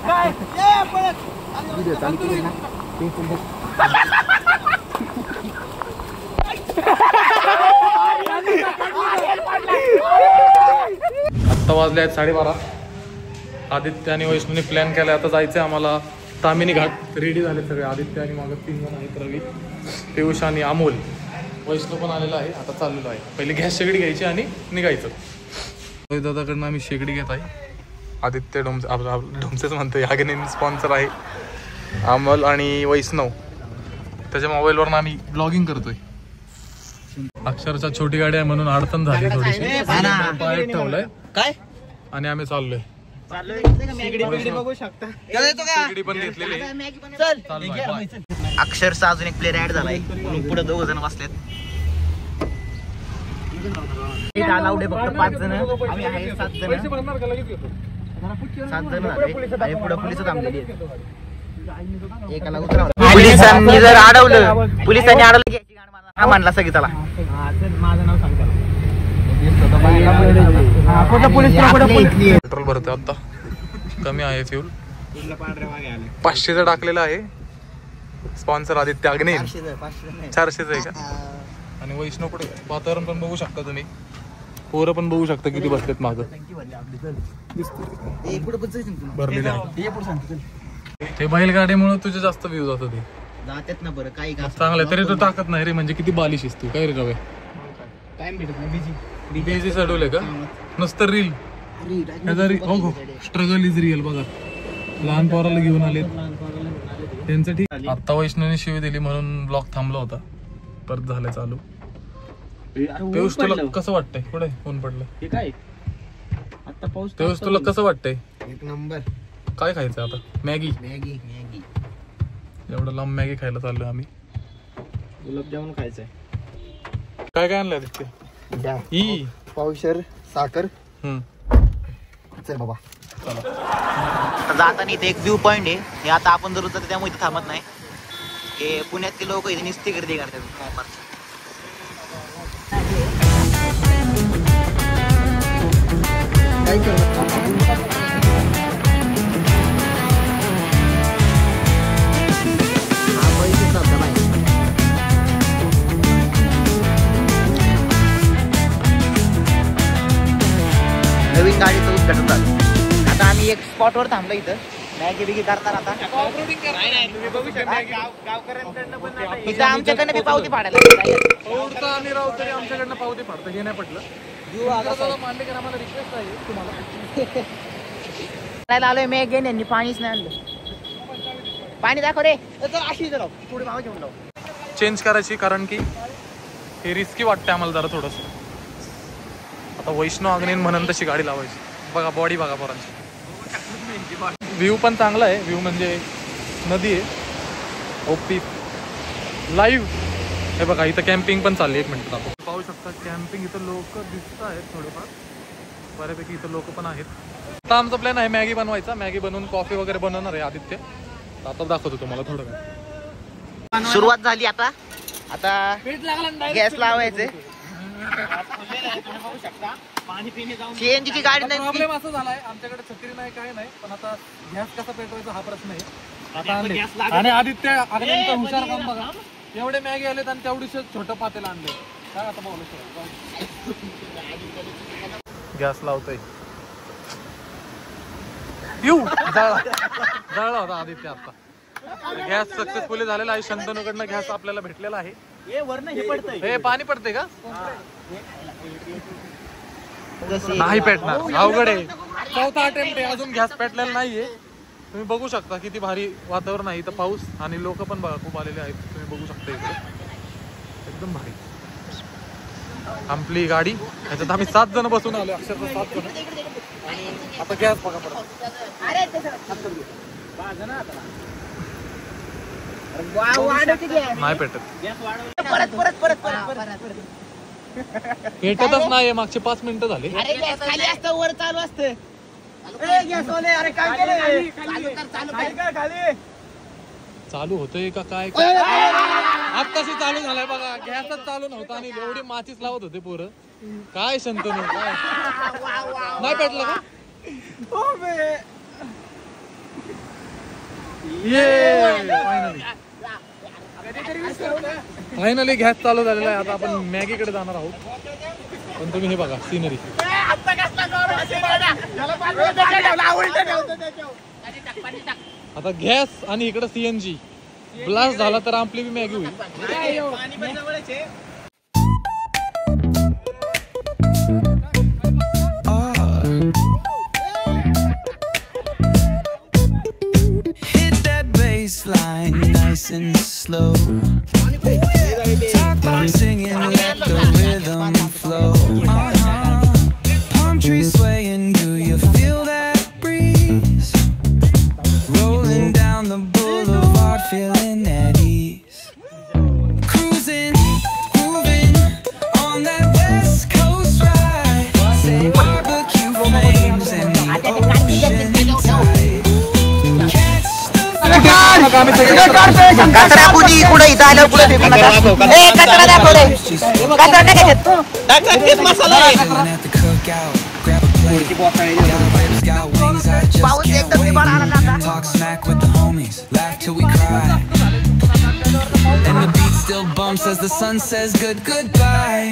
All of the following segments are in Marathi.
आत्ता वाजले आहेत 12:30. आदित्य आणि वैष्णूने प्लॅन केला आता जायचं आम्हाला तामिनी घाट. रेडी झाले सगळे. आदित्य आणि मागं 3 जण आहेत, रवी, पियुष आणि अमोल. वैष्णू पण आलेला आहे. आता चाललेलो आहे. पहिले गॅस शेगडी घ्यायची आणि निघायचं. दादाकडनं आम्ही शेगडी घेत आहे. आदित्य डोमसेच म्हणतोय, अग्नी स्पॉन्सर आहे. अमोल आणि वैष्णव त्याच्या मोबाईलवरून आम्ही ब्लॉगिंग करतोय. अक्षरशः छोटी गाडी आहे म्हणून अडचण झाली थोडीशी. पाय ठेवलंय काय आणि आम्ही चाललोय. पण घेतलेली. अक्षरशः अजून एक प्लेअर ऍड झालाय. पुढे 2 जण बसलेत. अलाउड आहे फक्त 5 जण. आम्ही आहे 7 जण. 7 जण झाले. पुढे पोलिस थांबलेली आहेत. एकाला उतरवलं. पोलिसांनी जर अडवलं, पोलिसांनी अडवलं की हा म्हणला सगळी त्याला. माझं नाव सांग. पेट्रोल भरतोय आता. कमी आहे फ्यूल. 500चं टाकलेलं आहे. स्पॉन्सर आदित्य अग्नी. 400चं आहे का? आणि वैष्णव पुढे. वातावरण पण बघू शकता तुम्ही. पोरं पण बघू शकता किती बसलेत मागं. भरलेले आहे. ते बैलगाडीमुळे तुझे जास्त व्ह्यूज होतात. ते जातात ना. बरं काही चांगलं तरी तू टाकत नाही रे. म्हणजे किती बालिशीस तू. काय रे रवे? टाइम भेटत नाही. बिझी शेड्यूल आहे का? नुसतं रील. हो स्ट्रगल इज रिअल. बघा लहान पोराला घेऊन आलेत त्यांचं ठीक. आता वैष्णवने शिवी दिली म्हणून ब्लॉग थांबला होता. परत झालं चालू. पियुष तुला कसं वाटतंय? पुढे ऊन पडलं. पियुष तुला कसं वाटतंय? एक नंबर. काय खायचं आता? मॅगी. एवढं लांब मॅगी खायला चाललोय आम्ही. गुलाबजामुन खायचंय. काय काय आणलंय तिथे? ही पावशर साखर. चल बाबा. चला. जाताना इथे एक व्ह्यू पॉइंट आहे. हे आता आपण जर उतरतो त्यामुळे इथे थांबत नाही. हे पुण्यातले लोक इथे निस्ती गर्दी करतात. नवीन गाडीचं उद्घाटन झालं. आता आम्ही एक स्पॉटवर थांबलो इथं. मॅगी बिगी करताना आता इथं आमच्याकडनं बी पावती फाडायला आमच्याकडनं पावती फाडतं. हे नाही पटलं. आम्हाला रिक्वेस्ट आहे तुम्हाला. आलोय मॅगी यांनी पाणीच नाही आणलं. पाणी दाखव रे. अशी थोडी मागं घेऊन जाऊ. चेंज करायची कारण की हे रिस्की वाटते आम्हाला जरा थोडंसं. आता वैष्णव अग्नी म्हणून तशी गाडी लावायची. बघा बॉडी बघा पोरांची. व्ह्यू पण चांगला आहे. व्ह्यू म्हणजे नदी आहे. OP live. हे बघा इथं कॅम्पिंग पण चालली. 1 मिनिट आपण पाहू शकता कॅम्पिंग. इथं लोक दिसत आहेत थोडेफार. बऱ्यापैकी इथं लोक पण आहेत. आता आमचा प्लॅन आहे मॅगी बनवायचा. मॅगी बनवून कॉफी वगैरे बनवणार आहे आदित्य. आता दाखवतो तुम्हाला थोडं काय. सुरुवात झाली. आता गॅस लावायचे. सीएनजीची गाडी नाही. प्रॉब्लेम असा झालाय आमच्याकडे छत्री नाही काय नाही. पण आता गॅस कसा पेटवायचा हा प्रश्न आहे. आता आणि आदित्य अग्नींचा हुशार काम बघा. एवढे मॅगी आलेत आणि तेवढीच छोटं पातेलं आणले. काय आता बोलू गॅस लावतोय. जळला होता आदित्य. आता गॅस सक्सेसफुली झालेला आहे. शंतनूकडनं गॅस आपल्याला भेटलेला आहे. हे पाणी पडतंय का? नाही पेटणार. अवघड आहे. 4था अटेम्प्ट आहे. अजून गॅस पेटलेला नाहीये. तुम्ही बघू शकता किती भारी वातावरण आहे. इथं पाऊस आणि लोक पण बघा खूप आलेले आहेत. तुम्ही बघू शकता इकडे एकदम भारी. आपली गाडी ह्याच्यात आम्ही 7 जण बसून आलो. अक्षरशः 7 जण. आणि आता गॅस बघा परत. नाही पेटत. पेटतच नाही. मागचे 5 मिनिटं झाले. वर चालू असतं. चालू होतंय का काय? आत्ताशी चालू झालाय बघा. गॅसच चालू नव्हता आणि एवढी माचीस लावत होते पोरं. काय शंतनू काय नाही पेटलं का? फायनली गॅस चालू झालेला आहे. आता आपण मॅगीकडे जाणार आहोत. पण तुम्ही हे बघा सीनरी. आता गॅस आणि इकडे CNG ब्लास्ट झाला तर आपली बी मॅगी होईल. Line nice and slow. Talk like singing, let the rhythm flow. Palm trees swaying, do you feel that breeze? Rolling down the boulevard, feeling at ease. Cruising, grooving on that West Coast ride. Say barbecue flames and the ocean tide. कचरा कुणी कुठे इथं आल्यावर कुठे फेकू नका. कचरा दाखव रे. कचरा टाकायचे. पाऊस एकदम निभार आला ना आता. Talk smack with the homies, laugh till we cry. And the beat still bumps as the sun says goodbye.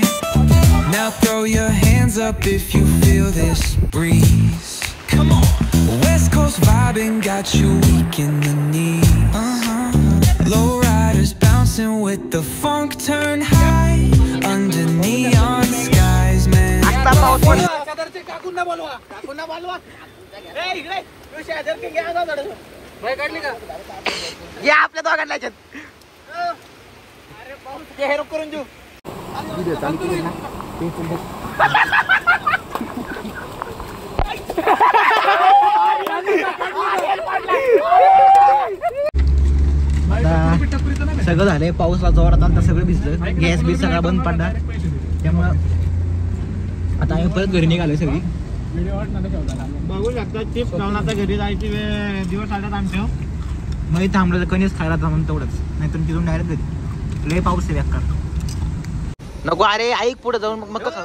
Now throw your hands up if you feel this breeze. Come on. West Coast vibing got you weak in the knee. Lowriders bouncing with the funk turn high under neon skies, man. या आपल्या दोघांना याच्यात. हेरो करून देऊ. व्हिडिओ चालू केली ना. सगळं झालंय. पाऊसला जोरात आलता, सगळं भिजलं. गॅस बी सगळा बंद पडला. त्यामुळं आता आम्ही परत घरी निघालोय सगळी. बघू शकता चिप्स खाऊन आता घरी जायची दिवस आल्यात आमच्या. मग थांबलं कणीस खायला थांबून तेवढंच, नाहीतर तिथून डायरेक्ट घरी. लय पाऊस आहे बेकार. नको अरे ऐक पुढे जाऊन मग कसं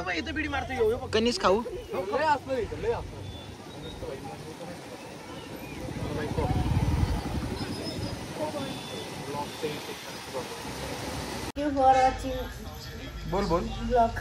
कणीस खाऊ. Thank you for watching. बोल Vlog.